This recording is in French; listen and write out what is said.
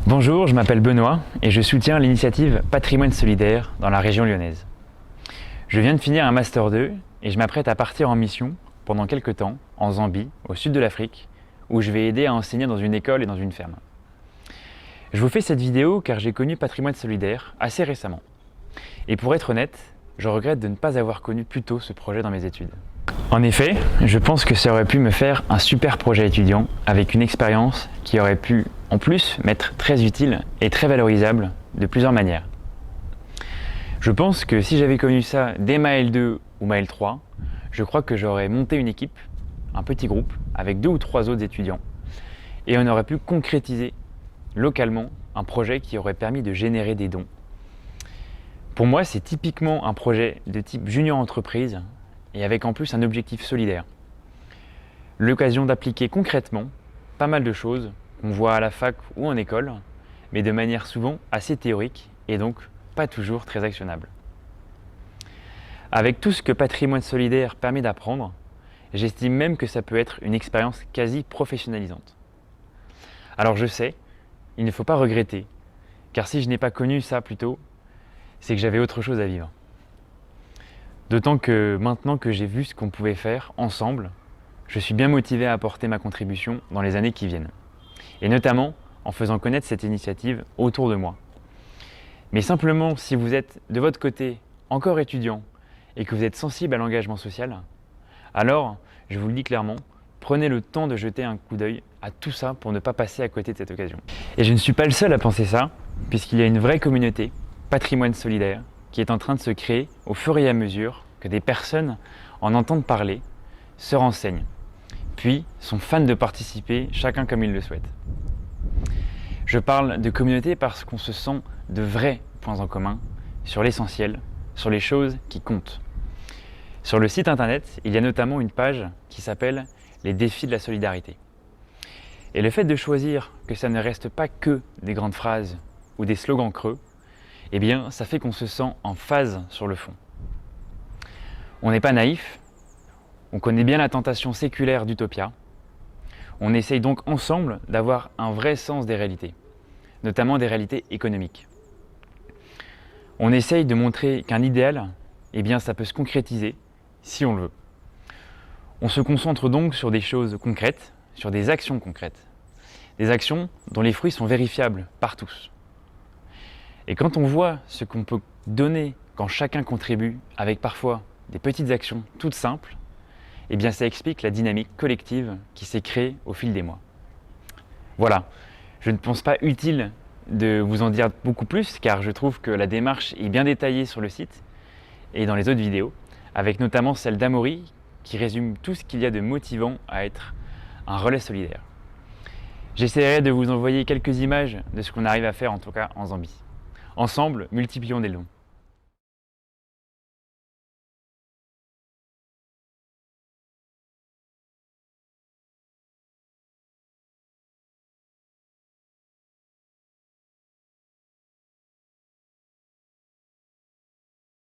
Bonjour, je m'appelle Benoît et je soutiens l'initiative Patrimoine solidaire dans la région lyonnaise. Je viens de finir un Master 2 et je m'apprête à partir en mission pendant quelques temps en Zambie, au sud de l'Afrique, où je vais aider à enseigner dans une école et dans une ferme. Je vous fais cette vidéo car j'ai connu Patrimoine solidaire assez récemment. Et pour être honnête, je regrette de ne pas avoir connu plus tôt ce projet dans mes études. En effet, je pense que ça aurait pu me faire un super projet étudiant avec une expérience qui aurait pu en plus m'être très utile et très valorisable de plusieurs manières. Je pense que si j'avais connu ça dès ma L2 ou ma L3, je crois que j'aurais monté une équipe, un petit groupe, avec 2 ou 3 autres étudiants, et on aurait pu concrétiser localement un projet qui aurait permis de générer des dons. Pour moi, c'est typiquement un projet de type junior entreprise et avec en plus un objectif solidaire. L'occasion d'appliquer concrètement pas mal de choses qu'on voit à la fac ou en école, mais de manière souvent assez théorique et donc pas toujours très actionnable. Avec tout ce que Patrimoine solidaire permet d'apprendre, j'estime même que ça peut être une expérience quasi professionnalisante. Alors je sais, il ne faut pas regretter, car si je n'ai pas connu ça plus tôt, c'est que j'avais autre chose à vivre. D'autant que maintenant que j'ai vu ce qu'on pouvait faire ensemble, je suis bien motivé à apporter ma contribution dans les années qui viennent. Et notamment en faisant connaître cette initiative autour de moi. Mais simplement, si vous êtes de votre côté encore étudiant et que vous êtes sensible à l'engagement social, alors, je vous le dis clairement, prenez le temps de jeter un coup d'œil à tout ça pour ne pas passer à côté de cette occasion. Et je ne suis pas le seul à penser ça, puisqu'il y a une vraie communauté, Patrimoine solidaire, qui est en train de se créer au fur et à mesure que des personnes en entendent parler, se renseignent, puis sont fans de participer, chacun comme il le souhaite. Je parle de communauté parce qu'on se sent de vrais points en commun sur l'essentiel, sur les choses qui comptent. Sur le site internet, il y a notamment une page qui s'appelle « Les défis de la solidarité ». Et le fait de choisir que ça ne reste pas que des grandes phrases ou des slogans creux, eh bien, ça fait qu'on se sent en phase sur le fond. On n'est pas naïf, on connaît bien la tentation séculaire d'utopia. On essaye donc ensemble d'avoir un vrai sens des réalités, notamment des réalités économiques. On essaye de montrer qu'un idéal, eh bien, ça peut se concrétiser si on le veut. On se concentre donc sur des choses concrètes, sur des actions concrètes. Des actions dont les fruits sont vérifiables par tous. Et quand on voit ce qu'on peut donner quand chacun contribue avec parfois des petites actions toutes simples, eh bien ça explique la dynamique collective qui s'est créée au fil des mois. Voilà, je ne pense pas utile de vous en dire beaucoup plus car je trouve que la démarche est bien détaillée sur le site et dans les autres vidéos, avec notamment celle d'Amaury qui résume tout ce qu'il y a de motivant à être un relais solidaire. J'essaierai de vous envoyer quelques images de ce qu'on arrive à faire en tout cas en Zambie. Ensemble, multiplions des dons.